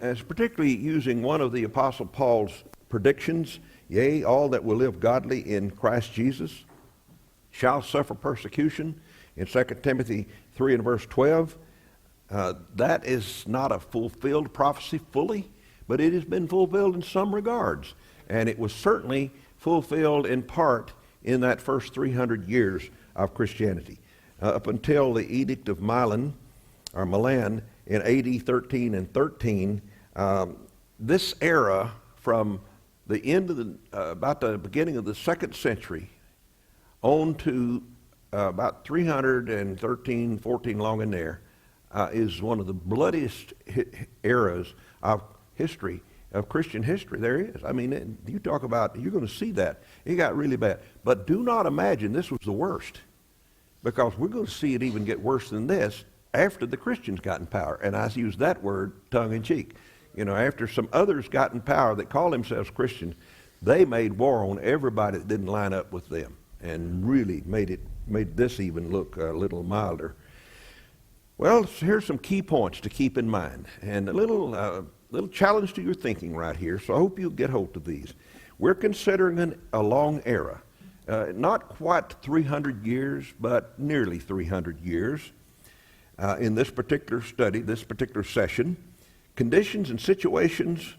as particularly using one of the Apostle Paul's predictions, yea, all that will live godly in Christ Jesus shall suffer persecution, in 2 Timothy 3 and verse 12. That is not a fulfilled prophecy fully, but it has been fulfilled in some regards. And it was certainly fulfilled in part in that first 300 years of Christianity. Up until the Edict of Milan in AD 13 and 13, this era from the end of about the beginning of the 2nd century on to about 313, 14 long in there, is one of the bloodiest eras of history, of Christian history there is. I mean, you talk about, you're going to see that. It got really bad. But do not imagine this was the worst, because we're going to see it even get worse than this after the Christians got in power. And I use that word tongue-in-cheek. You know, after some others got in power that call themselves Christians, they made war on everybody that didn't line up with them, and really made this even look a little milder. Well, here's some key points to keep in mind, and a little challenge to your thinking right here, so I hope you'll get hold of these. We're considering a long era, not quite 300 years, but nearly 300 years. In this particular study, this particular session, conditions and situations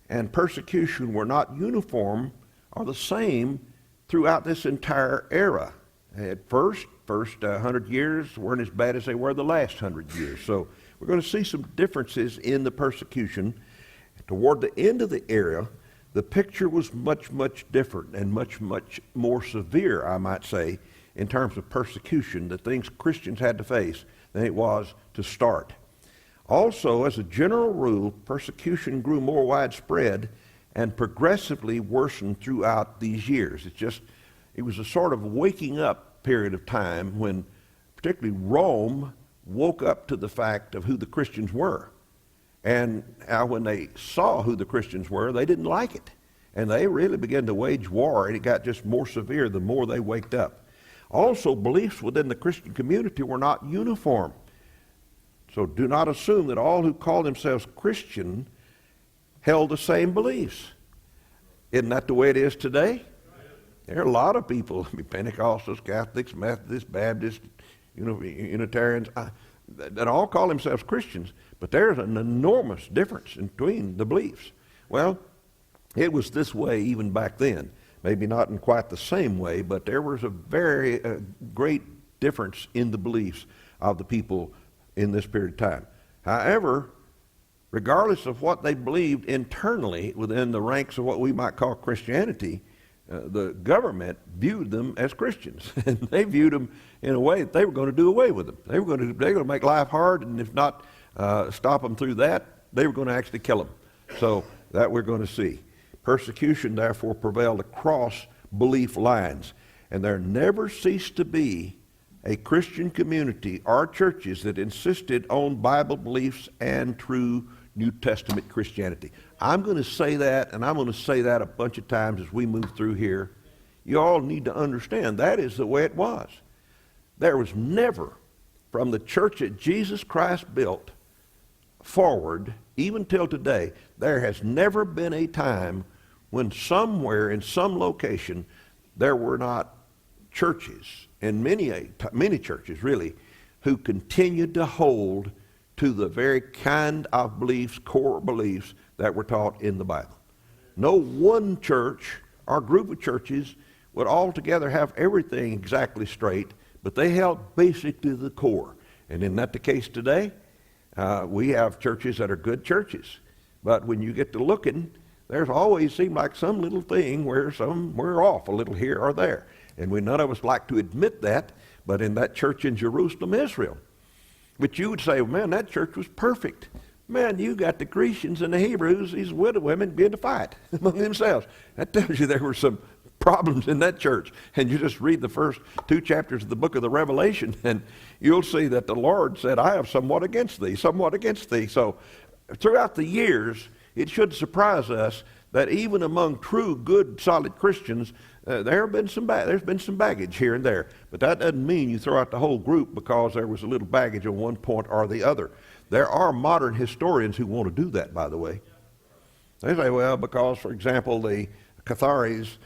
and persecution were not uniform or the same throughout this entire era. At first 100 years weren't as bad as they were the last 100 years. So we're going to see some differences in the persecution. Toward the end of the era, the picture was much, much different and much, much more severe, I might say, in terms of persecution, the things Christians had to face, than it was to start. Also, as a general rule, persecution grew more widespread and progressively worsened throughout these years. It was a sort of waking up period of time when particularly Rome woke up to the fact of who the Christians were. And when they saw who the Christians were, they didn't like it. And they really began to wage war, and it got just more severe the more they waked up. Also, beliefs within the Christian community were not uniform. So do not assume that all who call themselves Christian held the same beliefs. Isn't that the way it is today? There are a lot of people, Pentecostals, Catholics, Methodists, Baptists, Unitarians, that all call themselves Christians, but there's an enormous difference between the beliefs. Well, it was this way even back then. Maybe not in quite the same way, but there was a very great difference in the beliefs of the people in this period of time. However, regardless of what they believed internally within the ranks of what we might call Christianity, the government viewed them as Christians, and they viewed them in a way that they were going to do away with them. They were going to make life hard, and if not stop them through that, they were going to actually kill them. So that we're going to see. Persecution, therefore, prevailed across belief lines, and there never ceased to be a Christian community or churches that insisted on Bible beliefs and true New Testament Christianity. I'm going to say that, and I'm going to say that a bunch of times as we move through here. You all need to understand that is the way it was. There was never, from the church that Jesus Christ built forward, even till today, there has never been a time when somewhere in some location there were not churches, and many churches really, who continued to hold to the very kind of beliefs, core beliefs that were taught in the Bible. No one church or group of churches would altogether have everything exactly straight, but they held basically the core. And isn't that the case today? We have churches that are good churches, but when you get to looking, there's always seemed like some little thing where we're off a little here or there. And none of us like to admit that, but in that church in Jerusalem, Israel, but you would say, well, man, that church was perfect. Man, you got the Grecians and the Hebrews, these widow women, beginning to fight among themselves. That tells you there were some problems in that church. And you just read the first 2 chapters of the book of the Revelation, and you'll see that the Lord said, I have somewhat against thee, somewhat against thee. So throughout the years, it should surprise us that even among true, good, solid Christians, there's been some baggage here and there. But that doesn't mean you throw out the whole group because there was a little baggage on one point or the other. There are modern historians who want to do that, by the way. They say, well, because, for example, the Catharis,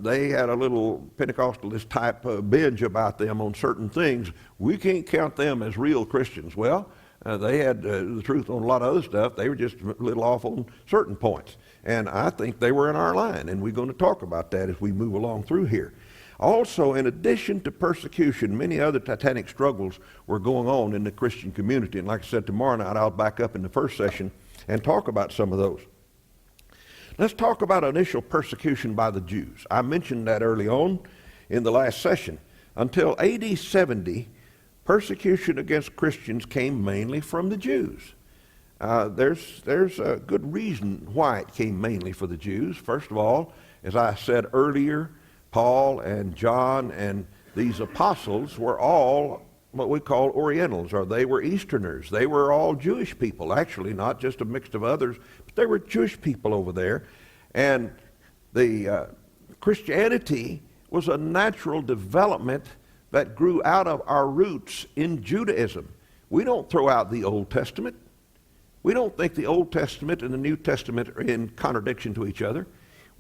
they had a little Pentecostalist type binge about them on certain things. We can't count them as real Christians. Well, they had the truth on a lot of other stuff. They were just a little off on certain points. And I think they were in our line, and we're going to talk about that as we move along through here. Also, in addition to persecution, many other titanic struggles were going on in the Christian community. And like I said, tomorrow night I'll back up in the first session and talk about some of those. Let's talk about initial persecution by the Jews. I mentioned that early on in the last session. Until AD 70, persecution against Christians came mainly from the Jews. There's a good reason why it came mainly for the Jews. First of all, as I said earlier, Paul and John and these apostles were all what we call Orientals, or they were Easterners. They were all Jewish people, actually, not just a mix of others, but they were Jewish people over there. And the Christianity was a natural development that grew out of our roots in Judaism. We don't throw out the Old Testament. We don't think the Old Testament and the New Testament are in contradiction to each other.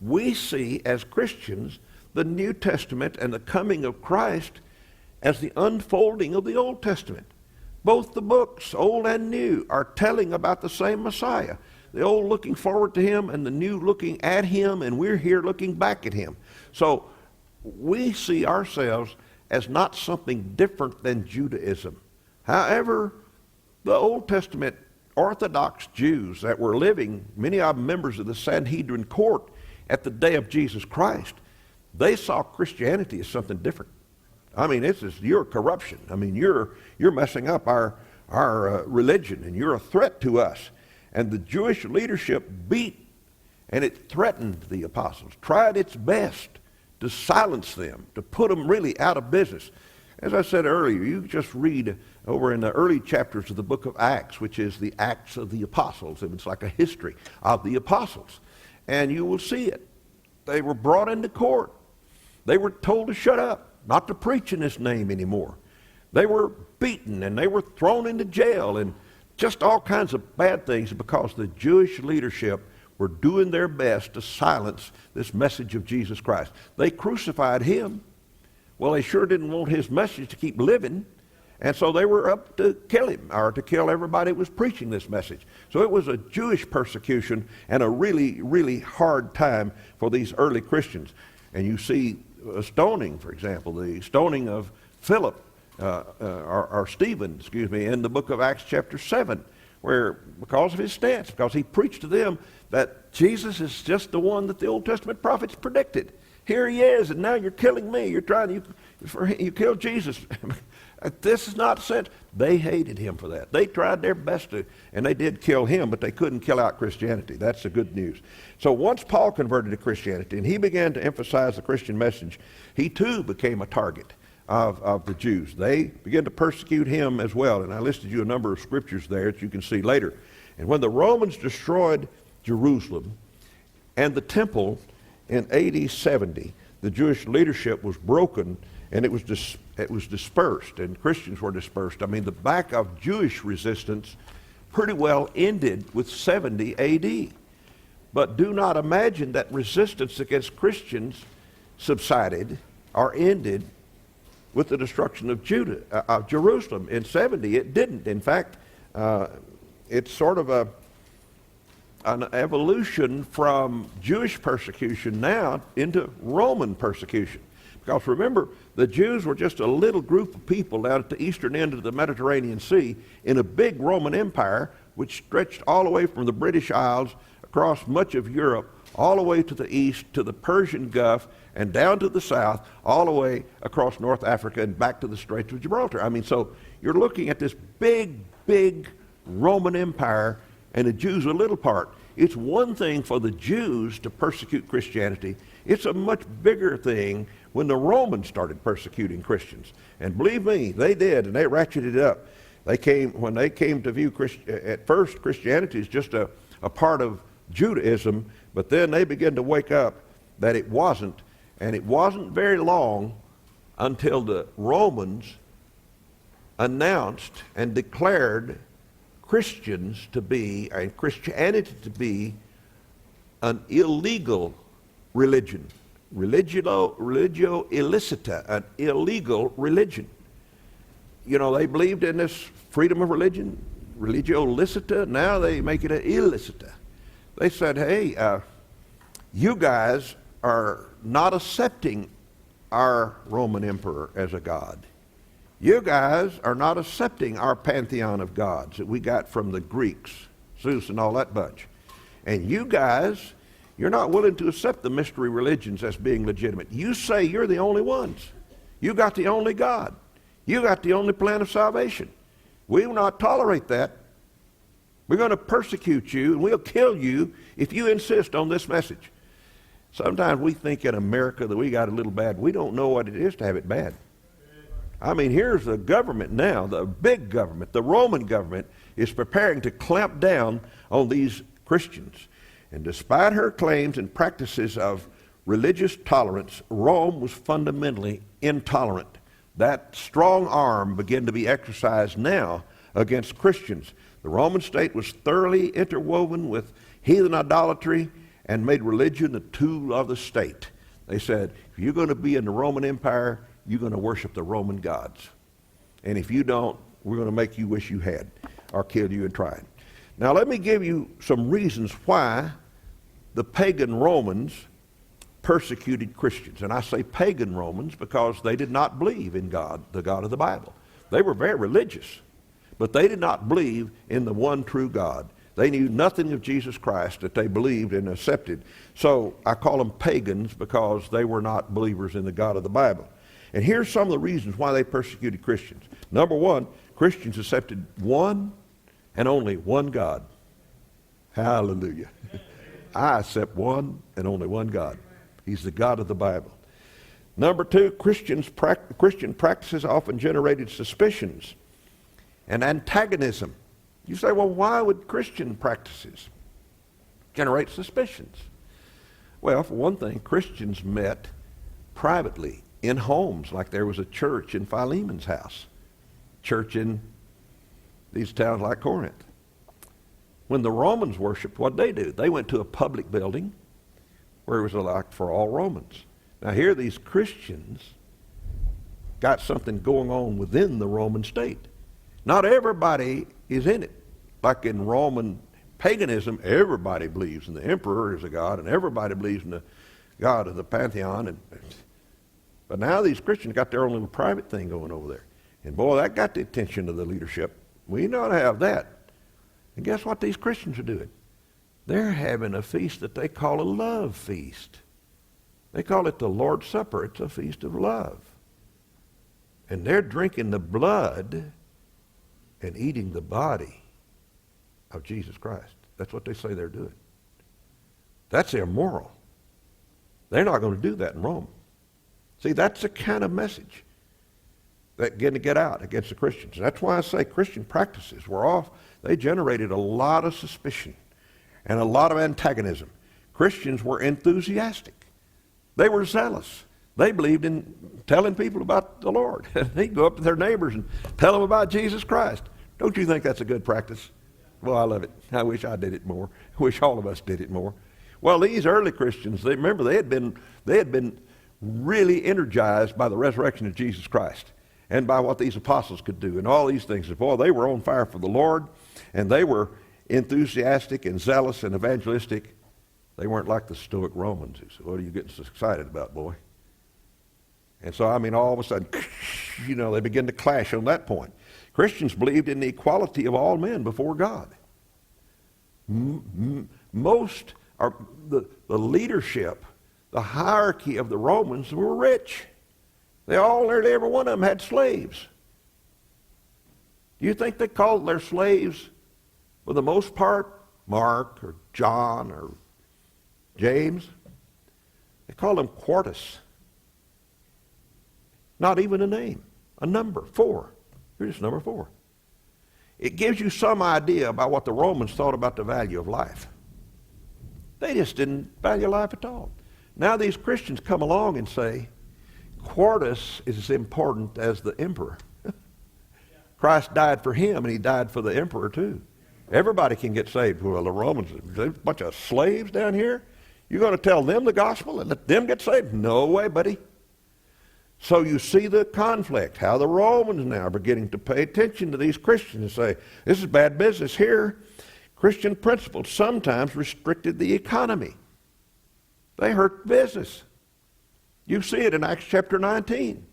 We see, as Christians, the New Testament and the coming of Christ as the unfolding of the Old Testament. Both the books, Old and New, are telling about the same Messiah. The Old looking forward to him and the New looking at him, and we're here looking back at him. So we see ourselves as not something different than Judaism. However, the Old Testament Orthodox Jews that were living, many of them members of the Sanhedrin court at the day of Jesus Christ, they saw Christianity as something different. I mean, this is your corruption. I mean, you're messing up our religion, and you're a threat to us. And the Jewish leadership beat and it threatened the apostles, tried its best to silence them, to put them really out of business. As I said earlier, you just read over in the early chapters of the book of Acts, which is the Acts of the Apostles. It's like a history of the apostles. And you will see it. They were brought into court. They were told to shut up, not to preach in his name anymore. They were beaten and they were thrown into jail and just all kinds of bad things because the Jewish leadership were doing their best to silence this message of Jesus Christ. They crucified him. Well, they sure didn't want his message to keep living, and so they were up to kill him, or to kill everybody who was preaching this message. So it was a Jewish persecution and a really, really hard time for these early Christians. And you see stoning, for example, the stoning of Philip, or Stephen, in the book of Acts chapter 7, where because of his stance, because he preached to them that Jesus is just the one that the Old Testament prophets predicted. Here he is, and now you're killing me. You killed Jesus. This is not sense. They hated him for that. They tried their best to, and they did kill him, but they couldn't kill out Christianity. That's the good news. So once Paul converted to Christianity and he began to emphasize the Christian message, he too became a target of the Jews. They began to persecute him as well. And I listed you a number of scriptures there that you can see later. And when the Romans destroyed Jerusalem and the temple in AD 70, the Jewish leadership was broken and it was dispersed, and Christians were dispersed. I mean, the back of Jewish resistance pretty well ended with 70 AD. But do not imagine that resistance against Christians subsided or ended with the destruction of Jerusalem in 70. It didn't. In fact, it's sort of an evolution from Jewish persecution now into Roman persecution. Because remember, the Jews were just a little group of people down at the eastern end of the Mediterranean Sea in a big Roman Empire which stretched all the way from the British Isles across much of Europe, all the way to the east to the Persian Gulf and down to the south, all the way across North Africa and back to the Straits of Gibraltar. I mean, so you're looking at this big, big Roman Empire, and the Jews are a little part. It's one thing for the Jews to persecute Christianity. It's a much bigger thing when the Romans started persecuting Christians. And believe me, they did, and they ratcheted it up. When they came to view at first Christianity as just a part of Judaism, but then they began to wake up that it wasn't, and it wasn't very long until the Romans announced and declared Christians to be, and Christianity to be, an illegal religion. Religio illicita, an illegal religion. You know, they believed in this freedom of religion, religio licita. Now they make it an illicita. They said, hey, you guys are not accepting our Roman emperor as a god. You guys are not accepting our pantheon of gods that we got from the Greeks, Zeus and all that bunch. And you guys, you're not willing to accept the mystery religions as being legitimate. You say you're the only ones. You got the only God. You got the only plan of salvation. We will not tolerate that. We're going to persecute you, and we'll kill you if you insist on this message. Sometimes we think in America that we got it a little bad. We don't know what it is to have it bad. I mean, here's the government now, the big government, the Roman government, is preparing to clamp down on these Christians. And despite her claims and practices of religious tolerance, Rome was fundamentally intolerant. That strong arm began to be exercised now against Christians. The Roman state was thoroughly interwoven with heathen idolatry and made religion the tool of the state. They said, if you're going to be in the Roman Empire, you're going to worship the Roman gods. And if you don't, we're going to make you wish you had, or kill you and try it. Now let me give you some reasons why the pagan Romans persecuted Christians. And I say pagan Romans because they did not believe in God, the God of the Bible. They were very religious, but they did not believe in the one true God. They knew nothing of Jesus Christ that they believed and accepted. So I call them pagans because they were not believers in the God of the Bible. And here's some of the reasons why they persecuted Christians. Number one, Christians accepted one and only one God. Hallelujah. I accept one and only one God. He's the God of the Bible. Number two, Christian practices often generated suspicions and antagonism. You say, well, why would Christian practices generate suspicions? Well, for one thing, Christians met privately in homes, like there was a church in Philemon's house, church in these towns like Corinth. When the Romans worshiped, what did they do? They went to a public building where it was like for all Romans. Now here these Christians got something going on within the Roman state. Not everybody is in it. Like in Roman paganism, everybody believes in the emperor as a god, and everybody believes in the God of the pantheon. But now these Christians got their own little private thing going over there. And boy, that got the attention of the leadership. We know how to have that. And guess what these Christians are doing? They're having a feast that they call a love feast. They call it the Lord's Supper. It's a feast of love. And they're drinking the blood and eating the body of Jesus Christ. That's what they say they're doing. That's immoral. They're not going to do that in Rome. See, that's the kind of message that going to get out against the Christians. That's why I say Christian practices were off. They generated a lot of suspicion and a lot of antagonism. Christians were enthusiastic. They were zealous. They believed in telling people about the Lord. They'd go up to their neighbors and tell them about Jesus Christ. Don't you think that's a good practice? Well, I love it. I wish I did it more. I wish all of us did it more. Well, these early Christians, they had been really energized by the resurrection of Jesus Christ and by what these apostles could do and all these things. Boy, they were on fire for the Lord, and they were enthusiastic and zealous and evangelistic. They weren't like the Stoic Romans who said, what are you getting so excited about, boy? And so, I mean, all of a sudden, they begin to clash on that point. Christians believed in the equality of all men before God. Most, or the leadership, the hierarchy of the Romans were rich. Nearly every one of them had slaves. Do you think they called their slaves, for the most part, Mark or John or James? They called them quartus. Not even a name, a number, 4. Here's number 4. It gives you some idea about what the Romans thought about the value of life. They just didn't value life at all. Now these Christians come along and say, Quartus is as important as the emperor. Christ died for him, and he died for the emperor too. Everybody can get saved. Well, the Romans, there's a bunch of slaves down here. You're going to tell them the gospel and let them get saved? No way, buddy. So you see the conflict, how the Romans now are beginning to pay attention to these Christians and say, this is bad business here. Christian principles sometimes restricted the economy. They hurt business. You see it in Acts chapter 19.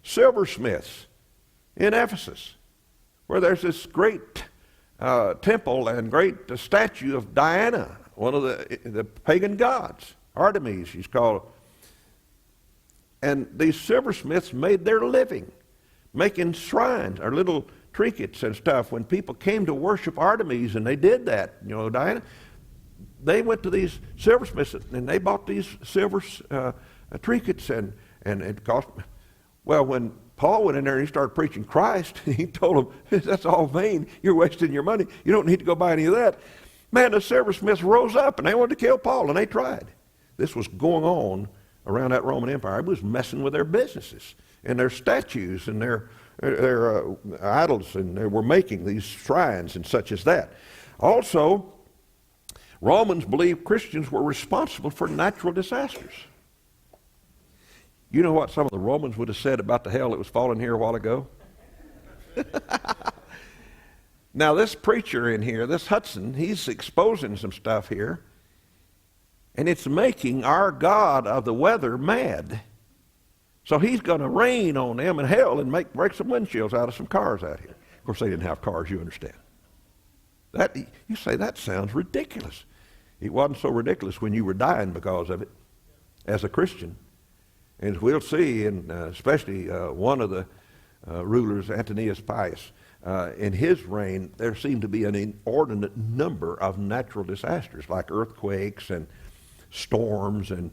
Silversmiths in Ephesus, where there's this great temple and great statue of Diana, one of the pagan gods. Artemis, she's called. And these silversmiths made their living making shrines or little trinkets and stuff. When people came to worship Artemis, and they did that, Diana, they went to these silversmiths and they bought these silver trinkets, and it cost. Well, when Paul went in there and he started preaching Christ, he told them, that's all vain. You're wasting your money. You don't need to go buy any of that. Man, the silversmiths rose up and they wanted to kill Paul, and they tried. This was going on around that Roman Empire. It was messing with their businesses and their statues and their idols, and they were making these shrines and such as that. Also, Romans believed Christians were responsible for natural disasters. You know what some of the Romans would have said about the hell that was falling here a while ago? Now, this preacher in here, this Hutson, he's exposing some stuff here, and it's making our God of the weather mad. So he's going to rain on them in hell and break some windshields out of some cars out here. Of course, they didn't have cars, you understand. You say, that sounds ridiculous. It wasn't so ridiculous when you were dying because of it as a Christian. And as we'll see, and especially one of the rulers, Antonius Pius, in his reign, there seemed to be an inordinate number of natural disasters like earthquakes and storms and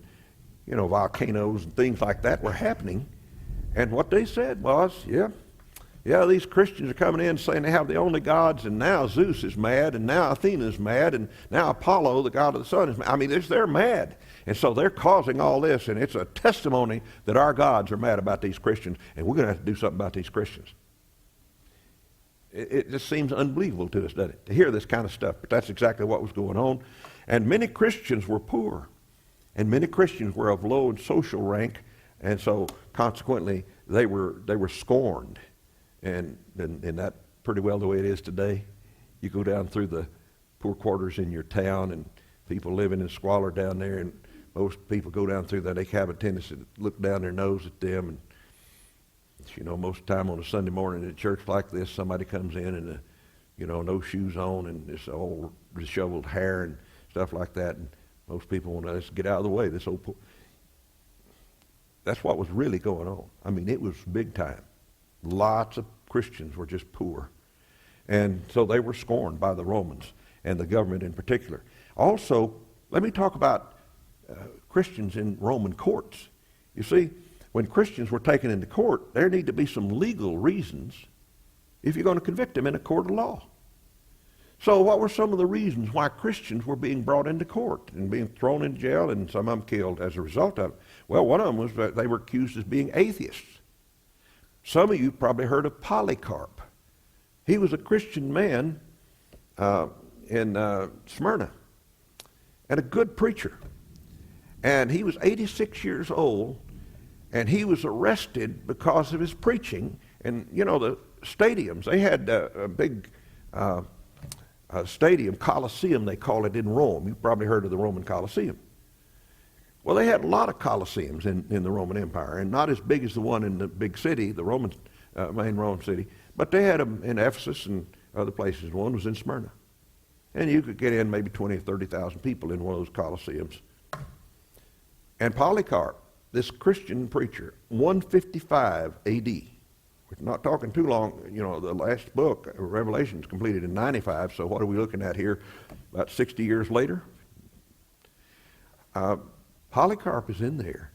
volcanoes and things like that were happening. And what they said was, these Christians are coming in saying they have the only gods, and now Zeus is mad, and now Athena is mad, and now Apollo, the god of the sun, is mad. I mean, they're mad. And so they're causing all this, and it's a testimony that our gods are mad about these Christians, and we're going to have to do something about these Christians. It just seems unbelievable to us, doesn't it, to hear this kind of stuff. But that's exactly what was going on. And many Christians were poor, and many Christians were of low and social rank, and so consequently they were scorned. And that pretty well the way it is today. You go down through the poor quarters in your town, and people living in squalor down there, and most people go down through there, they have a tendency to look down their nose at them. And most of the time on a Sunday morning at a church like this, somebody comes in and no shoes on and this old disheveled hair and stuff like that, and most people want to just get out of the way. That's what was really going on. I mean, it was big time. Lots of Christians were just poor, and so they were scorned by the Romans and the government in particular. Also, let me talk about Christians in Roman courts. You see, when Christians were taken into court, there need to be some legal reasons if you're going to convict them in a court of law. So what were some of the reasons why Christians were being brought into court and being thrown in jail and some of them killed as a result of it? Well, one of them was that they were accused of being atheists. Some of you probably heard of Polycarp. He was a Christian man in Smyrna and a good preacher. And he was 86 years old, and he was arrested because of his preaching. And, the stadiums, they had a big stadium, Colosseum, they call it in Rome. You've probably heard of the Roman Colosseum. Well, they had a lot of Colosseums in the Roman Empire, and not as big as the one in the big city, the main Roman city, but they had them in Ephesus and other places. One was in Smyrna. And you could get in maybe 20 or 30,000 people in one of those Colosseums. And Polycarp, this Christian preacher, 155 A.D., we're not talking too long, the last book, Revelation, is completed in 95, so what are we looking at here? About 60 years later? Polycarp is in there,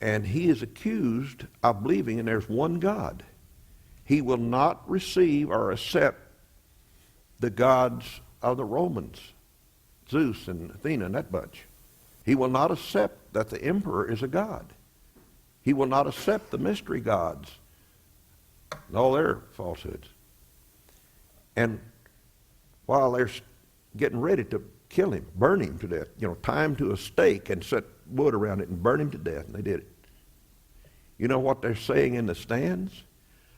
and he is accused of believing in there's one God. He will not receive or accept the gods of the Romans, Zeus and Athena and that bunch. He will not accept that the emperor is a god. He will not accept the mystery gods and all their falsehoods. And while they're getting ready to kill him, burn him to death. Tie him to a stake and set wood around it and burn him to death. And they did it. You know what they're saying in the stands?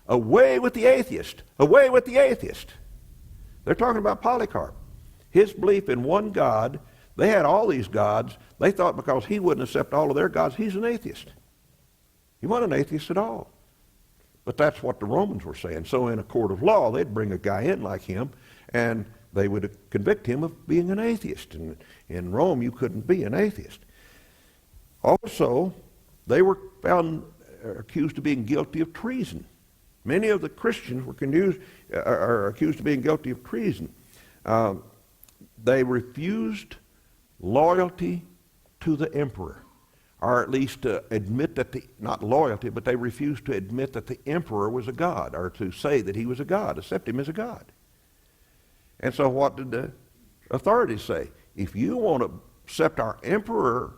Away with the atheist! Away with the atheist! They're talking about Polycarp. His belief in one God. They had all these gods. They thought because he wouldn't accept all of their gods, he's an atheist. He wasn't an atheist at all. But that's what the Romans were saying. So in a court of law, they'd bring a guy in like him, and they would convict him of being an atheist. And in Rome, you couldn't be an atheist. Also, they were found accused of being guilty of treason. Many of the Christians are accused of being guilty of treason. They refused loyalty to the emperor, or at least to admit that not loyalty, but they refused to admit that the emperor was a god, or to say that he was a god, accept him as a god. And so what did the authorities say? If you want to accept our emperor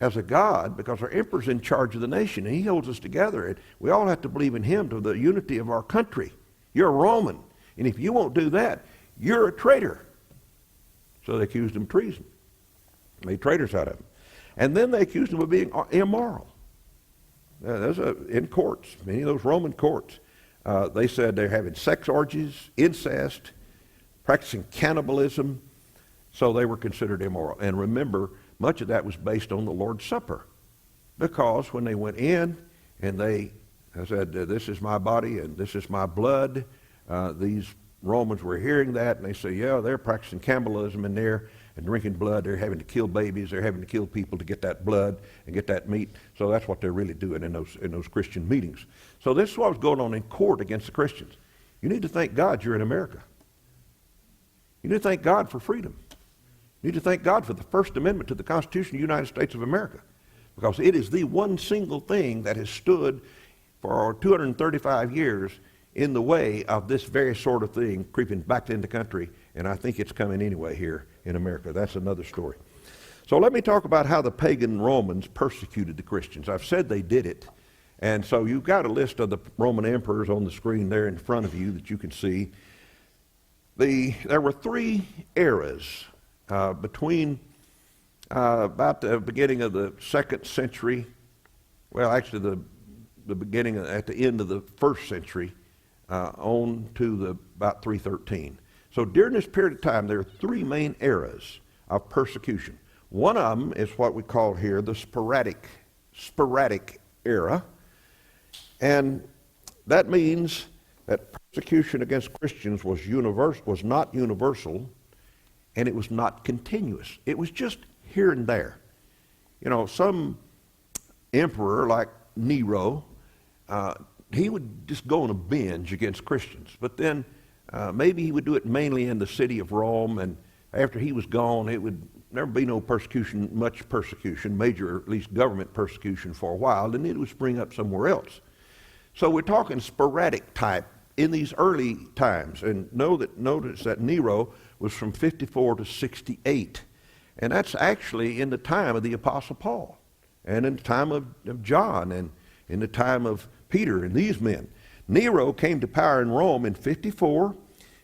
as a god, because our emperor's in charge of the nation, and he holds us together, and we all have to believe in him to the unity of our country. You're a Roman, and if you won't do that, you're a traitor. So they accused him of treason. Made traitors out of him. And then they accused him of being immoral. In courts, many of those Roman courts, they said they're having sex orgies, incest, practicing cannibalism, so they were considered immoral. And remember, much of that was based on the Lord's Supper, because when they went in and they said, this is my body and this is my blood, these Romans were hearing that, and they say, yeah, they're practicing cannibalism in there and drinking blood. They're having to kill babies. They're having to kill people to get that blood and get that meat. So that's what they're really doing in those Christian meetings. So this is what was going on in court against the Christians. You need to thank God you're in America. You need to thank God for freedom. You need to thank God for the First Amendment to the Constitution of the United States of America, because it is the one single thing that has stood for 235 years in the way of this very sort of thing creeping back into the country, and I think it's coming anyway here in America. That's another story. So let me talk about how the pagan Romans persecuted the Christians. I've said they did it, and so you've got a list of the Roman emperors on the screen there in front of you that you can see. There were three eras between about the beginning of the 2nd century, well, actually the beginning at the end of the 1st century, on to about 313. So during this period of time, there are three main eras of persecution. One of them is what we call here the sporadic era, and that means that persecution against Christians was not universal, and it was not continuous. It was just here and there. Some emperor like Nero, he would just go on a binge against Christians, but then maybe he would do it mainly in the city of Rome, and after he was gone, it would never be no persecution, much persecution, major, at least government persecution for a while, and it would spring up somewhere else. So we're talking sporadic type in these early times, and notice that Nero was from 54 to 68, and that's actually in the time of the Apostle Paul, and in the time of John, and in the time of Peter and these men. Nero came to power in Rome in 54.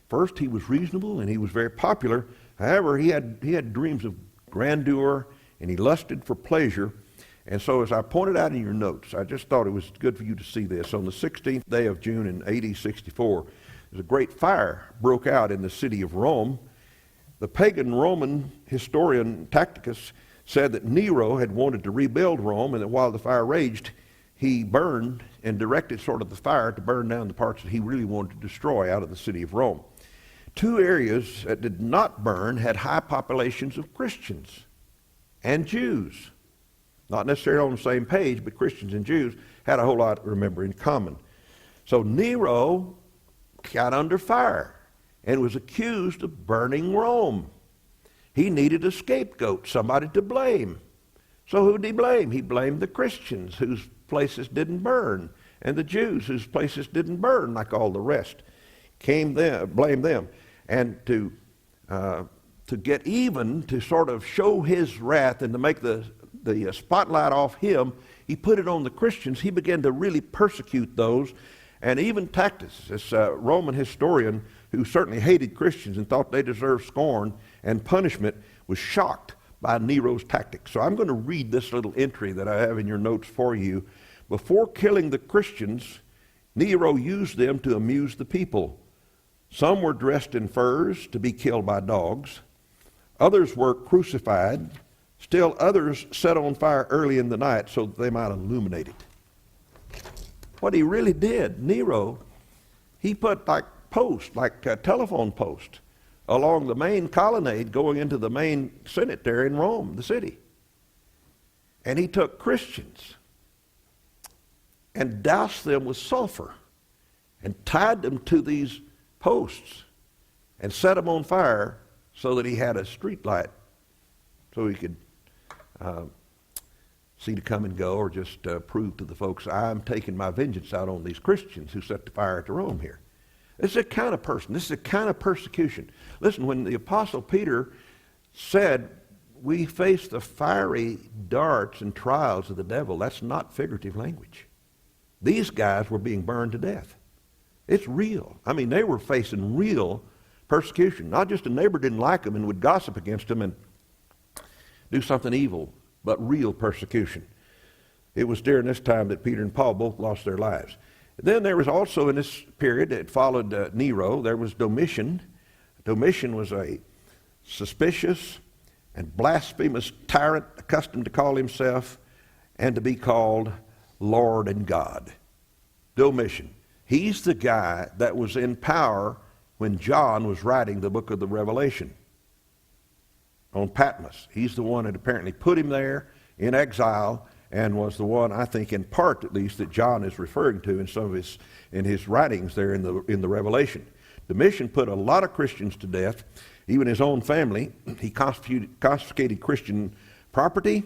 First, he was reasonable and he was very popular. However, he had dreams of grandeur, and he lusted for pleasure. And so, as I pointed out in your notes, I just thought it was good for you to see this. On the 16th day of June in AD 64, there's a great fire broke out in the city of Rome. The pagan Roman historian Tacitus said that Nero had wanted to rebuild Rome, and that while the fire raged, he burned and directed sort of the fire to burn down the parts that he really wanted to destroy out of the city of Rome. Two areas that did not burn had high populations of Christians and Jews. Not necessarily on the same page, but Christians and Jews had a whole lot, remember, in common. So Nero got under fire and was accused of burning Rome. He needed a scapegoat, somebody to blame. So who did he blame? He blamed the Christians whose places didn't burn, and the Jews whose places didn't burn like all the rest. Blamed them. And to get even, to sort of show his wrath and to make the spotlight off him, he put it on the Christians. He began to really persecute those. And even Tacitus, this Roman historian, who certainly hated Christians and thought they deserved scorn and punishment, was shocked by Nero's tactics. So I'm going to read this little entry that I have in your notes for you. Before killing the Christians, Nero used them to amuse the people. Some were dressed in furs to be killed by dogs. Others were crucified. Still others set on fire early in the night so that they might illuminate it. What he really did, Nero, he put like posts, like a telephone post, along the main colonnade going into the main Senate there in Rome, the city. And he took Christians and doused them with sulfur and tied them to these posts and set them on fire so that he had a street light so he could see to come and go, or just prove to the folks, I'm taking my vengeance out on these Christians who set the fire to Rome here. This is a kind of person. This is a kind of persecution. Listen, when the Apostle Peter said, we face the fiery darts and trials of the devil, that's not figurative language. These guys were being burned to death. It's real. I mean, they were facing real persecution. Not just a neighbor didn't like them and would gossip against them and do something evil, but real persecution. It was during this time that Peter and Paul both lost their lives. Then there was also in this period that followed Nero, there was Domitian. Domitian was a suspicious and blasphemous tyrant accustomed to call himself and to be called Lord and God. Domitian. He's the guy that was in power when John was writing the book of the Revelation on Patmos. He's the one that apparently put him there in exile and was the one, I think, in part at least, that John is referring to in some of his writings there in the Revelation. Domitian put a lot of Christians to death, even his own family. He confiscated Christian property.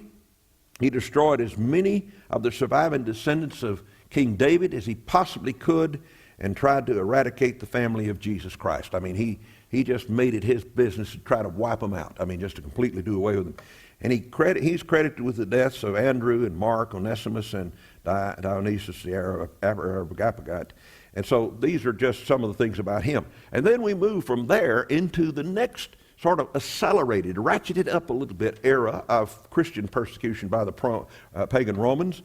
He destroyed as many of the surviving descendants of King David as he possibly could, and tried to eradicate the family of Jesus Christ. I mean, he just made it his business to try to wipe them out. I mean, just to completely do away with them. And he's credited with the deaths of Andrew and Mark, Onesimus, and Dionysius the Areopagite. And so these are just some of the things about him. And then we move from there into the next sort of accelerated, ratcheted up a little bit era of Christian persecution by the pagan Romans.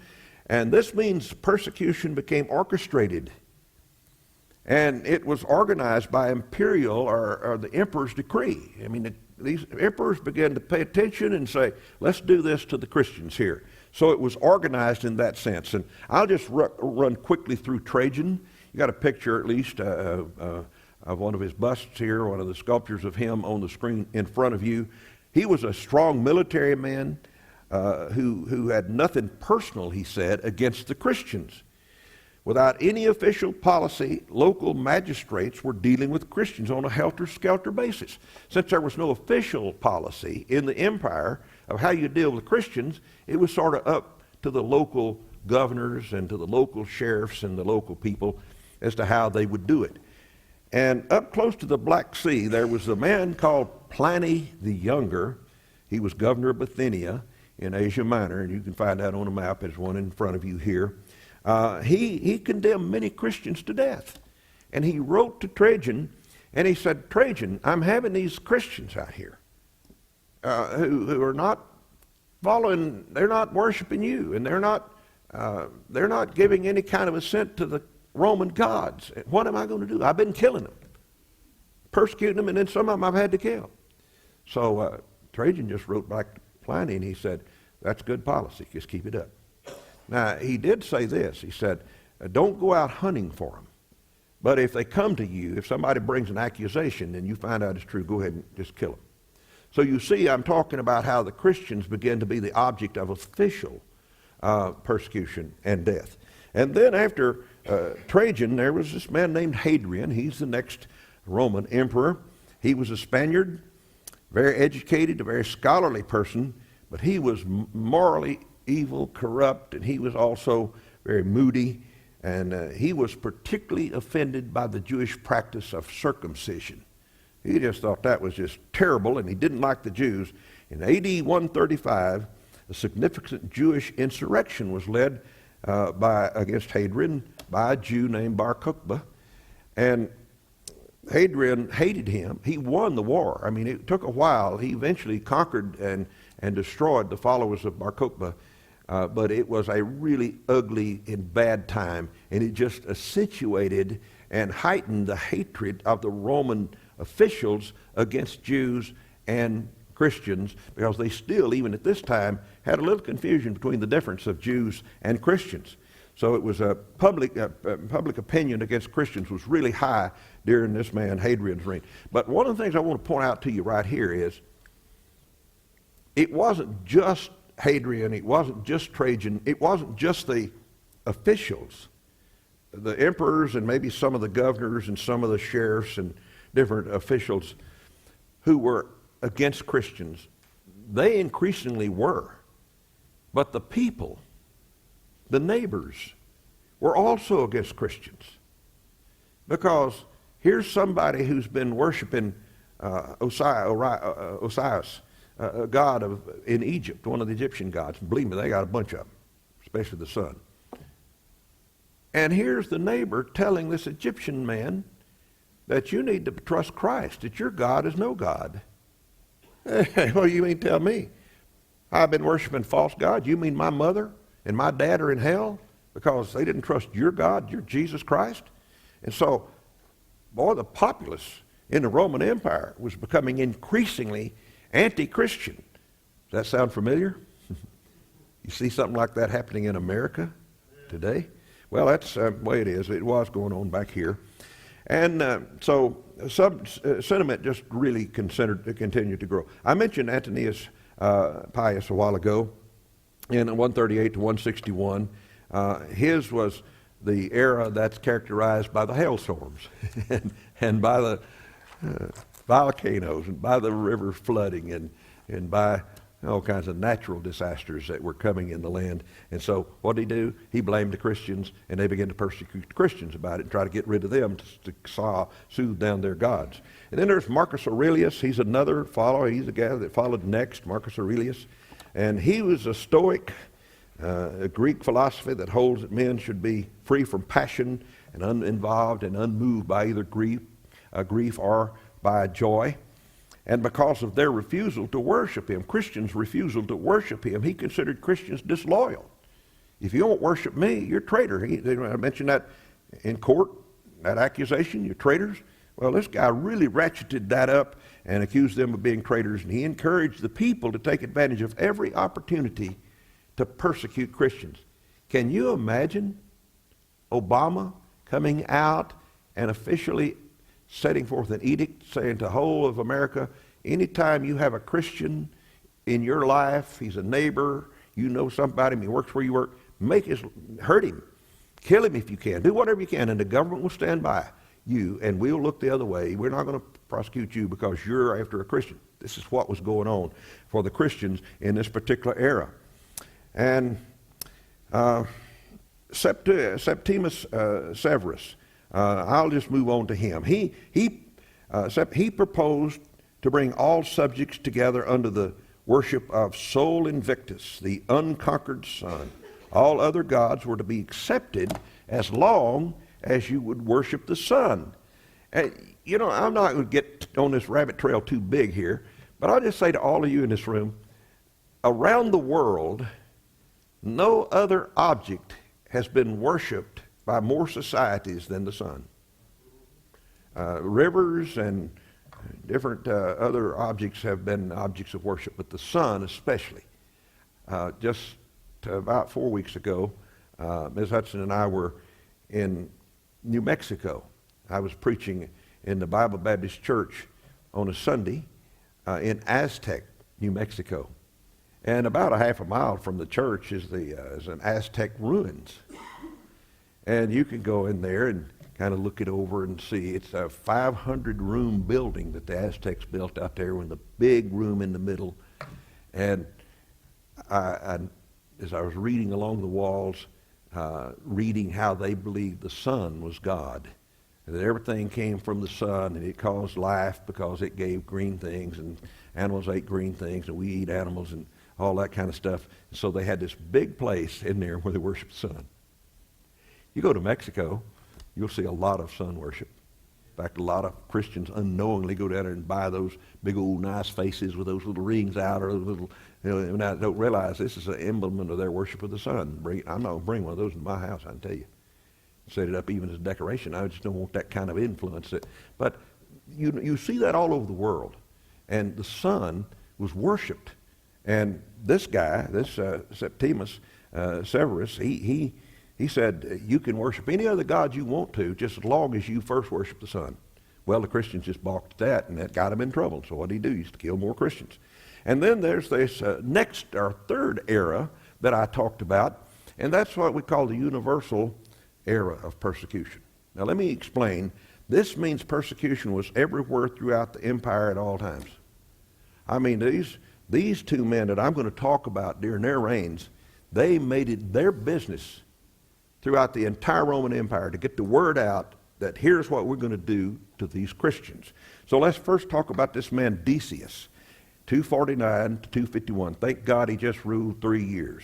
And this means persecution became orchestrated. And it was organized by imperial or the emperor's decree. I mean, these emperors began to pay attention and say, let's do this to the Christians here. So it was organized in that sense. And I'll just run quickly through Trajan. You got a picture at least of one of his busts here, one of the sculptures of him on the screen in front of you. He was a strong military man who had nothing personal, he said, against the Christians. Without any official policy, local magistrates were dealing with Christians on a helter-skelter basis. Since there was no official policy in the empire of how you deal with Christians, it was sort of up to the local governors and to the local sheriffs and the local people as to how they would do it. And up close to the Black Sea, there was a man called Pliny the Younger. He was governor of Bithynia in Asia Minor, and you can find that on a map. There's one in front of you here. He condemned many Christians to death. And he wrote to Trajan, and he said, Trajan, I'm having these Christians out here who are not following, they're not worshiping you, and they're not giving any kind of assent to the Roman gods. What am I going to do? I've been killing them, persecuting them, and then some of them I've had to kill. So Trajan just wrote back to Pliny, and he said, that's good policy, just keep it up. Now, he did say this. He said, don't go out hunting for them. But if they come to you, if somebody brings an accusation and you find out it's true, go ahead and just kill them. So you see, I'm talking about how the Christians began to be the object of official persecution and death. And then after Trajan, there was this man named Hadrian. He's the next Roman emperor. He was a Spaniard, very educated, a very scholarly person, but he was morally evil, corrupt, and he was also very moody, and he was particularly offended by the Jewish practice of circumcision. He just thought that was just terrible, and he didn't like the Jews. In AD 135, a significant Jewish insurrection was led against Hadrian by a Jew named Bar Kokhba, and Hadrian hated him. He won the war. I mean, it took a while. He eventually conquered and destroyed the followers of Bar Kokhba, but it was a really ugly and bad time, and it just accentuated and heightened the hatred of the Roman officials against Jews and Christians, because they still, even at this time, had a little confusion between the difference of Jews and Christians. So it was a public opinion against Christians was really high during this man Hadrian's reign. But one of the things I want to point out to you right here is it wasn't just Hadrian, it wasn't just Trajan, it wasn't just the officials, the emperors and maybe some of the governors and some of the sheriffs and different officials who were against Christians. They increasingly were. But the people, the neighbors, were also against Christians. Because here's somebody who's been worshiping Osiris, a god in Egypt, one of the Egyptian gods. Believe me, they got a bunch of them, especially the sun. And here's the neighbor telling this Egyptian man that you need to trust Christ, that your God is no God. Hey, what do you mean tell me? I've been worshiping false gods. You mean my mother and my dad are in hell because they didn't trust your God, your Jesus Christ? And so, boy, the populace in the Roman Empire was becoming increasingly anti-Christian. Does that sound familiar? You see something like that happening in America today? Well, that's the way it is. It was going on back here. And so some sentiment just really continued to grow. I mentioned Antonius Pius a while ago in 138 to 161. His was the era that's characterized by the hailstorms and by the volcanoes and by the rivers flooding and by all kinds of natural disasters that were coming in the land. And so what did he do? He blamed the Christians, and they began to persecute the Christians about it and try to get rid of them to soothe down their gods. And then there's Marcus Aurelius. He's another follower. He's the guy that followed next, Marcus Aurelius. And he was a Stoic, a Greek philosophy that holds that men should be free from passion and uninvolved and unmoved by either grief or by joy. And because of their refusal to worship him, Christians' refusal to worship him, he considered Christians disloyal. If you don't worship me, you're a traitor. I mentioned that in court, that accusation, you're traitors. Well, this guy really ratcheted that up and accused them of being traitors, and he encouraged the people to take advantage of every opportunity to persecute Christians. Can you imagine Obama coming out and officially setting forth an edict saying to the whole of America, anytime you have a Christian in your life, he's a neighbor, you know somebody, he works where you work, hurt him, kill him if you can, do whatever you can, and the government will stand by you, and we'll look the other way. We're not going to prosecute you because you're after a Christian. This is what was going on for the Christians in this particular era. And Septimus Severus, I'll just move on to him. He proposed to bring all subjects together under the worship of Sol Invictus, the unconquered sun. All other gods were to be accepted as long as you would worship the sun. And, I'm not going to get on this rabbit trail too big here, but I'll just say to all of you in this room, around the world, no other object has been worshipped by more societies than the sun. Rivers and different other objects have been objects of worship, but the sun especially. Just about 4 weeks ago, Ms. Hutson and I were in New Mexico. I was preaching in the Midway Baptist Church on a Sunday in Aztec, New Mexico. And about a half a mile from the church is an Aztec ruins. And you can go in there and kind of look it over and see. It's a 500-room building that the Aztecs built out there with a big room in the middle. And as I was reading along the walls, reading how they believed the sun was God, and that everything came from the sun, and it caused life because it gave green things, and animals ate green things, and we eat animals, and all that kind of stuff. So they had this big place in there where they worshiped the sun. You go to Mexico, you'll see a lot of sun worship. In fact, a lot of Christians unknowingly go down there and buy those big old nice faces with those little rings out, or those little, and I don't realize this is an emblem of their worship of the sun. I'm not going to bring one of those in my house, I can tell you. Set it up even as decoration. I just don't want that kind of influence. But you see that all over the world. And the sun was worshipped. And this guy, this Septimus Severus, he said, you can worship any other god you want to, just as long as you first worship the sun. Well, the Christians just balked at that, and that got him in trouble. So what did he do? He used to kill more Christians. And then there's this next or third era that I talked about, and that's what we call the universal era of persecution. Now let me explain. This means persecution was everywhere throughout the empire at all times. I mean, these two men that I'm going to talk about during their reigns, they made it their business throughout the entire Roman Empire to get the word out that here's what we're going to do to these Christians. So let's first talk about this man Decius, 249 to 251. Thank God he just ruled 3 years.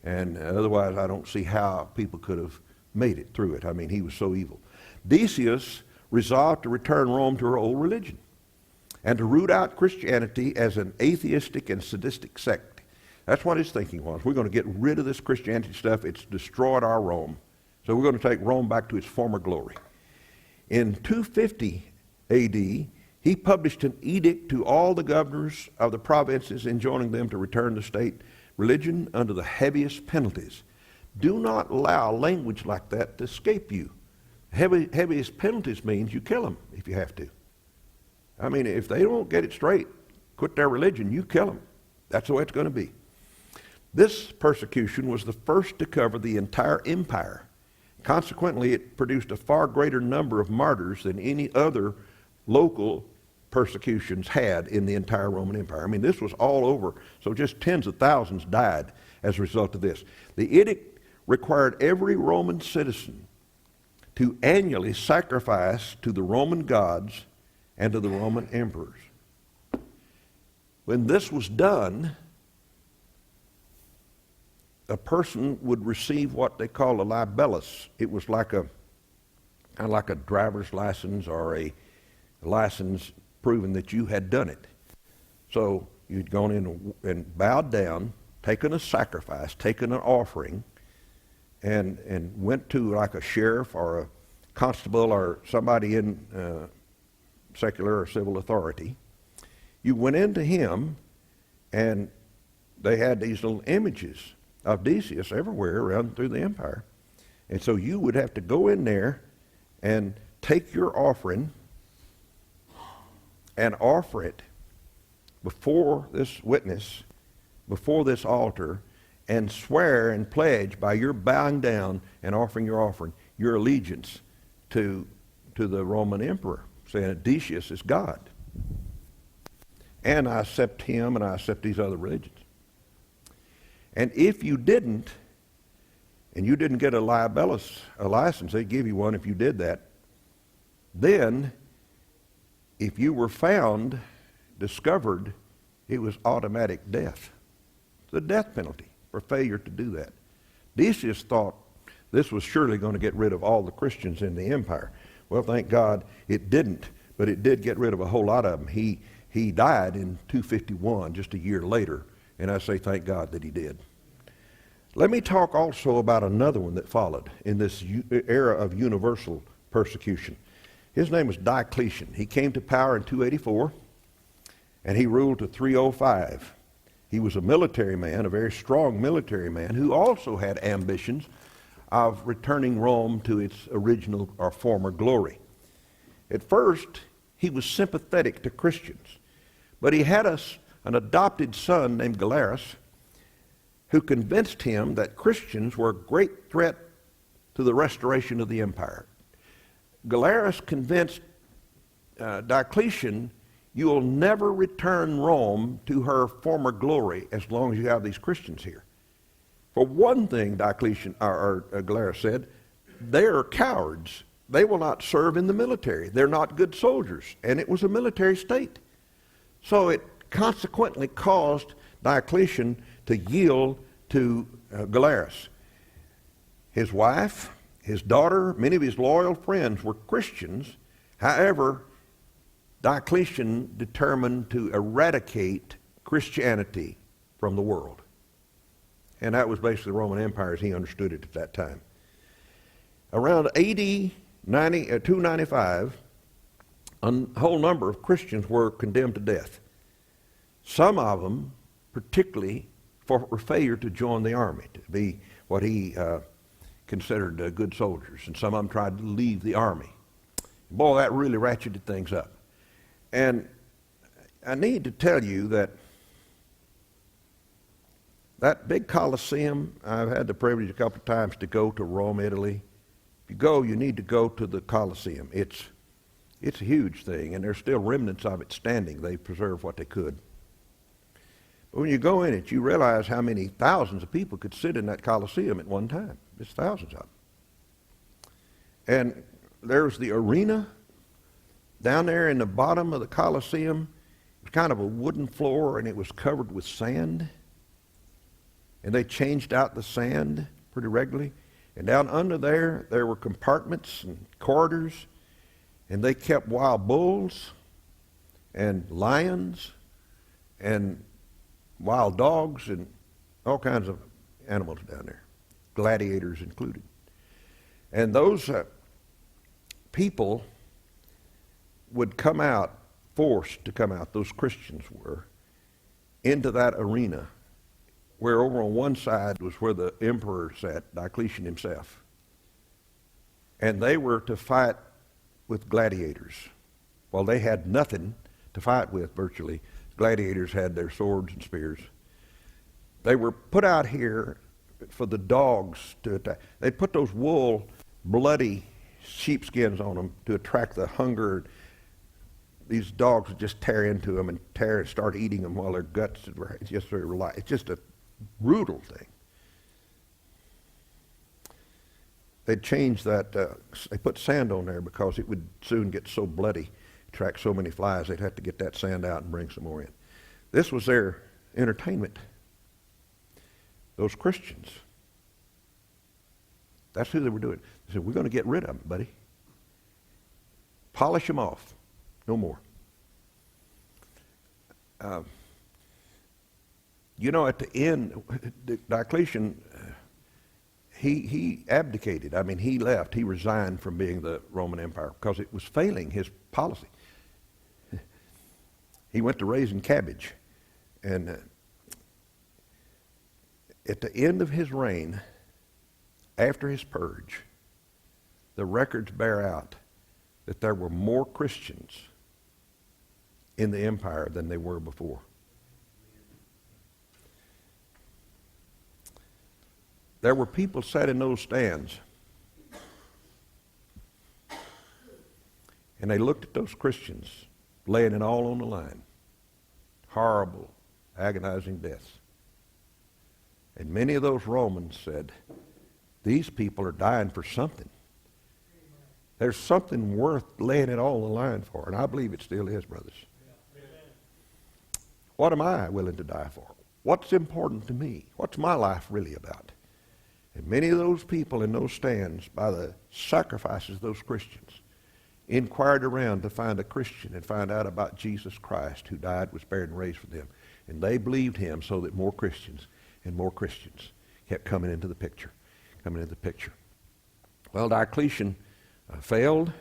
And otherwise I don't see how people could have made it through it. I mean, he was so evil. Decius resolved to return Rome to her old religion and to root out Christianity as an atheistic and sadistic sect. That's what his thinking was. We're going to get rid of this Christianity stuff. It's destroyed our Rome. So we're going to take Rome back to its former glory. In 250 A.D., he published an edict to all the governors of the provinces enjoining them to return to state religion under the heaviest penalties. Do not allow language like that to escape you. Heaviest penalties means you kill them if you have to. I mean, if they don't get it straight, quit their religion, you kill them. That's the way it's going to be. This persecution was the first to cover the entire empire. Consequently, it produced a far greater number of martyrs than any other local persecutions had in the entire Roman Empire. I mean, this was all over, so just tens of thousands died as a result of this. The edict required every Roman citizen to annually sacrifice to the Roman gods and to the Roman emperors. When this was done, a person would receive what they call a libellus. It was like kind of like a driver's license or a license proving that you had done it. So you'd gone in and bowed down, taken a sacrifice, taken an offering, and went to like a sheriff or a constable or somebody in secular or civil authority. You went into him, and they had these little images of Decius everywhere around through the empire. And so you would have to go in there and take your offering and offer it before this witness, before this altar, and swear and pledge by your bowing down and offering your allegiance to the Roman emperor, saying Decius is God. And I accept him and I accept these other religions. And if you didn't, and you didn't get a libellus, a license, they'd give you one if you did that, then if you were found, discovered, it was automatic death. The death penalty for failure to do that. Decius thought this was surely going to get rid of all the Christians in the empire. Well, thank God it didn't, but it did get rid of a whole lot of them. He died in 251, just a year later, and I say thank God that he did. Let me talk also about another one that followed in this era of universal persecution. His name was Diocletian. He came to power in 284, and he ruled to 305. He was a military man, a very strong military man, who also had ambitions of returning Rome to its original or former glory. At first, he was sympathetic to Christians, but he had an adopted son named Galerius who convinced him that Christians were a great threat to the restoration of the empire. Galerius convinced Diocletian, you will never return Rome to her former glory as long as you have these Christians here. For one thing, Galerius said, they are cowards. They will not serve in the military. They're not good soldiers. And it was a military state. So it consequently caused Diocletian to yield to Galerius. His wife, his daughter, many of his loyal friends were Christians, However, Diocletian determined to eradicate Christianity from the world. And that was basically the Roman Empire as he understood it at that time. Around AD 295, a whole number of Christians were condemned to death. Some of them, particularly for failure to join the army, to be what he considered good soldiers. And some of them tried to leave the army. Boy, that really ratcheted things up. And I need to tell you that big Colosseum, I've had the privilege a couple of times to go to Rome, Italy. If you go, you need to go to the Colosseum. It's a huge thing, and there's still remnants of it standing. They preserved what they could. But when you go in it, you realize how many thousands of people could sit in that Colosseum at one time. It's thousands of them. And there's the arena down there in the bottom of the Colosseum. It was kind of a wooden floor, and it was covered with sand. And they changed out the sand pretty regularly. And down under there were compartments and corridors, and they kept wild bulls and lions and wild dogs and all kinds of animals down there, gladiators included. And those people would come out, forced to come out, those Christians were, into that arena, where over on one side was where the emperor sat, Diocletian himself. And they were to fight with gladiators. Well, they had nothing to fight with, virtually. Gladiators had their swords and spears. They were put out here for the dogs to attack. They put those wool, bloody sheepskins on them to attract the hunger. These dogs would just tear into them and start eating them while their guts were just very light. It's just a brutal thing. They'd change that, they put sand on there because it would soon get so bloody, attract so many flies, they'd have to get that sand out and bring some more in. This was their entertainment. Those Christians. That's who they were doing. They said, we're going to get rid of them, buddy. Polish them off. No more. You know, at the end, Diocletian, he abdicated. I mean, he left. He resigned from being the Roman Empire because it was failing his policy. He went to raising cabbage. And at the end of his reign, after his purge, the records bear out that there were more Christians in the empire than they were before. There were people sat in those stands, and they looked at those Christians laying it all on the line. Horrible, agonizing deaths. And many of those Romans said, these people are dying for something. There's something worth laying it all on the line for, and I believe it still is, brothers. What am I willing to die for? What's important to me? What's my life really about? And many of those people in those stands, by the sacrifices of those Christians, inquired around to find a Christian and find out about Jesus Christ, who died, was buried, and raised for them. And they believed him, so that more Christians and more Christians kept coming into the picture. Well, Diocletian failed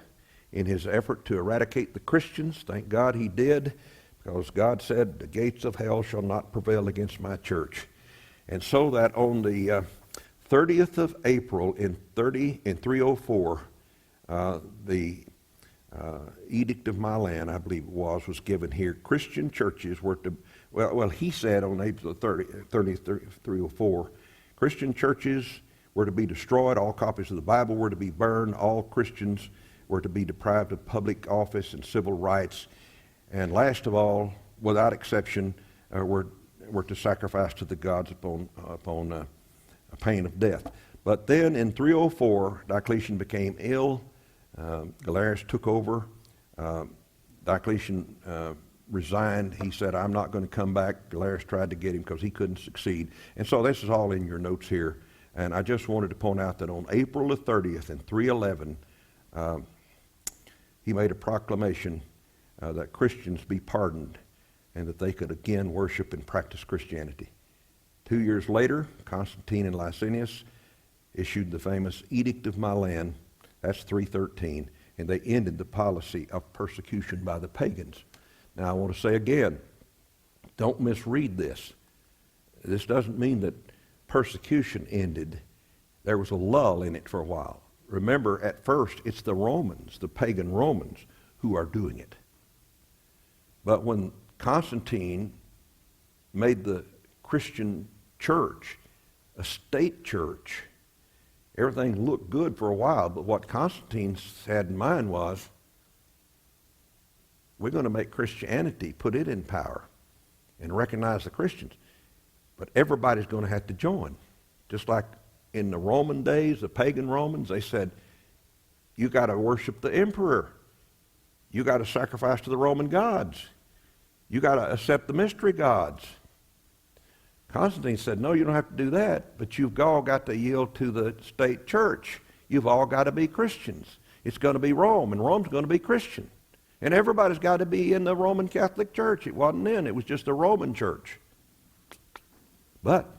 in his effort to eradicate the Christians. Thank God he did, because God said, the gates of hell shall not prevail against my church. And so that on the 30th of April in 304, the Edict of Milan, I believe it was given here. Christian churches were to, well, he said on April 30th, 304, Christian churches were to be destroyed, all copies of the Bible were to be burned, all Christians were to be deprived of public office and civil rights, and last of all, without exception, were to sacrifice to the gods upon a pain of death. But then in 304, Diocletian became ill. Galerius took over. Diocletian resigned. He said, I'm not going to come back. Galerius tried to get him because he couldn't succeed. And so this is all in your notes here. And I just wanted to point out that on April the 30th in 311, he made a proclamation that Christians be pardoned and that they could again worship and practice Christianity. 2 years later, Constantine and Licinius issued the famous Edict of Milan. That's 313, and they ended the policy of persecution by the pagans. Now I want to say again, don't misread this. This doesn't mean that persecution ended. There was a lull in it for a while. Remember, at first, it's the Romans, the pagan Romans, who are doing it. But when Constantine made the Christian church a state church, everything looked good for a while, but what Constantine had in mind was, we're going to make Christianity, put it in power, and recognize the Christians. But everybody's going to have to join. Just like in the Roman days, the pagan Romans, they said, you got to worship the emperor. You got to sacrifice to the Roman gods. You got to accept the mystery gods. Constantine said, no, you don't have to do that, but you've all got to yield to the state church. You've all got to be Christians. It's going to be Rome, and Rome's going to be Christian. And everybody's got to be in the Roman Catholic Church. It wasn't in. It was just a Roman church. But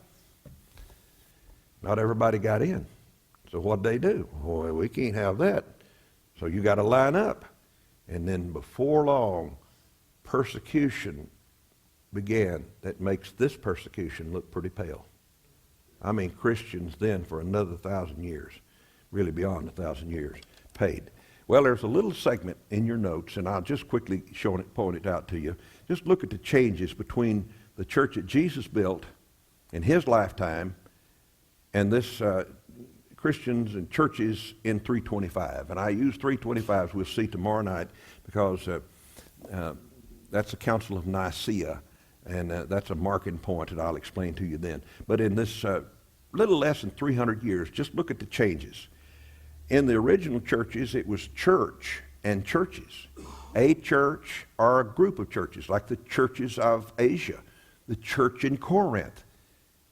not everybody got in. So what'd they do? Well, we can't have that. So you got to line up. And then before long, persecution began that makes this persecution look pretty pale. I mean, Christians then for another 1,000 years, really beyond 1,000 years, paid. Well, there's a little segment in your notes, and I'll just quickly point it out to you. Just look at the changes between the church that Jesus built in his lifetime and this Christians and churches in 325. And I use 325, as we'll see tomorrow night, because that's the Council of Nicaea, and that's a marking point that I'll explain to you then. But in this little less than 300 years, just look at the changes. In the original churches, it was church and churches. A church or a group of churches, like the churches of Asia, the church in Corinth.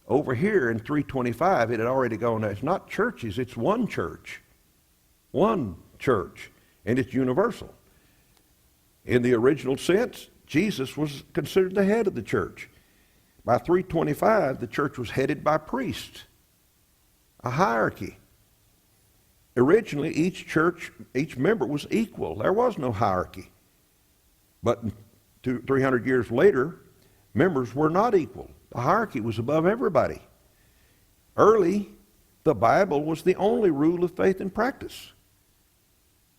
Over here in 325, it had already gone, it's not churches, it's one church, and it's universal. In the original sense, Jesus was considered the head of the church. By 325, the church was headed by priests, a hierarchy. Originally, each member was equal. There was no hierarchy. But 300 years later, members were not equal. The hierarchy was above everybody. Early, the Bible was the only rule of faith and practice.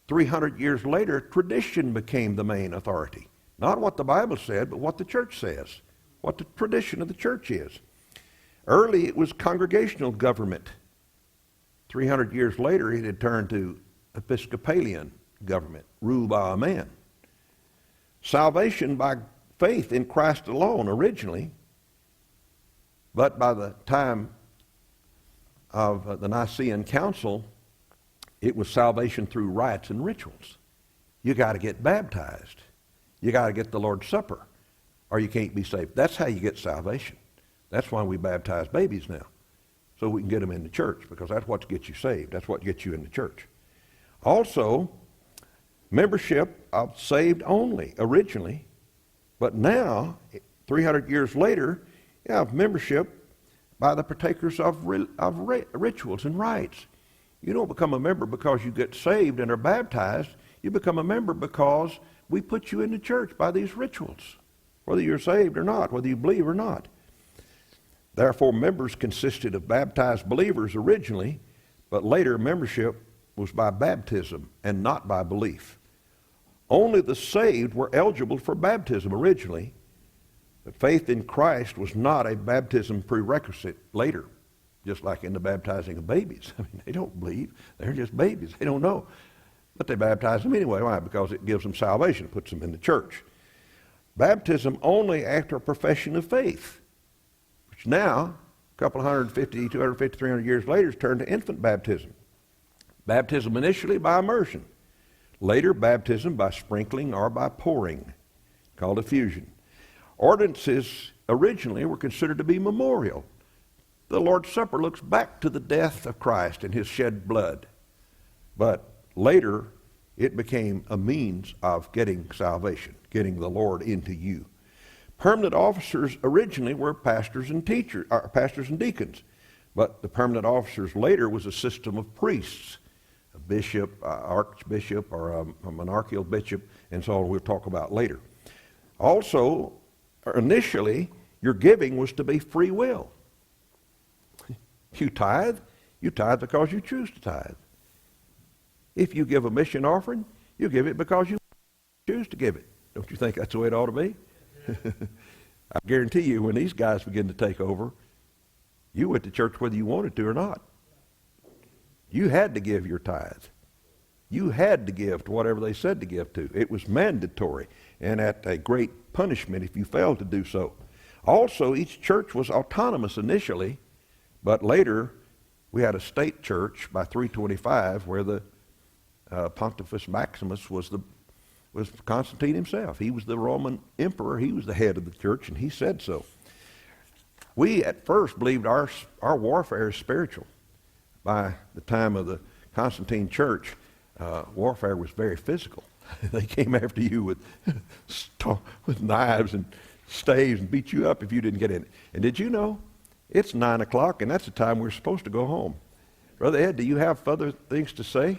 300 years later, tradition became the main authority. Not what the Bible said, but what the church says, what the tradition of the church is. Early, it was congregational government. 300 years later, it had turned to Episcopalian government, ruled by a man. Salvation by faith in Christ alone originally, but by the time of the Nicene Council, it was salvation through rites and rituals. You got to get baptized. You got to get the Lord's Supper, or you can't be saved. That's how you get salvation. That's why we baptize babies now, so we can get them in the church, because that's what gets you saved. That's what gets you in the church. Also, membership of saved only originally, but now, 300 years later, you have membership by the partakers of rituals and rites. You don't become a member because you get saved and are baptized. You become a member because we put you in the church by these rituals, whether you're saved or not, whether you believe or not. Therefore, members consisted of baptized believers originally, but later membership was by baptism and not by belief. Only the saved were eligible for baptism originally, but faith in Christ was not a baptism prerequisite later, just like in the baptizing of babies. I mean, they don't believe. They're just babies. They don't know. But they baptize them anyway. Why? Because it gives them salvation, puts them in the church. Baptism only after a profession of faith, which now, a couple 150, 250, 300 years later, is turned to infant baptism. Baptism initially by immersion. Later, baptism by sprinkling or by pouring, called effusion. Ordinances originally were considered to be memorial. The Lord's Supper looks back to the death of Christ and his shed blood. But later, It became a means of getting salvation, getting the Lord into you. Permanent officers originally were pastors and teachers, pastors and deacons, but the permanent officers later was a system of priests, a bishop, archbishop, or a monarchical bishop, and so on. We'll talk about later. Also, initially, your giving was to be free will. You tithe because you choose to tithe. If you give a mission offering, you give it because you choose to give it. Don't you think that's the way it ought to be? I guarantee you, when these guys begin to take over, you went to church whether you wanted to or not. You had to give your tithe. You had to give to whatever they said to give to. It was mandatory and at a great punishment if you failed to do so. Also, each church was autonomous initially, but later we had a state church by 325 where the Pontifex Maximus was Constantine himself. He was the Roman emperor. He was the head of the church, and he said so. We at first believed our warfare is spiritual. By the time of the Constantine church, warfare was very physical. They came after you with knives and staves and beat you up if you didn't get in it. And did you know it's 9 o'clock, and that's the time we're supposed to go home? Brother Ed, do you have other things to say?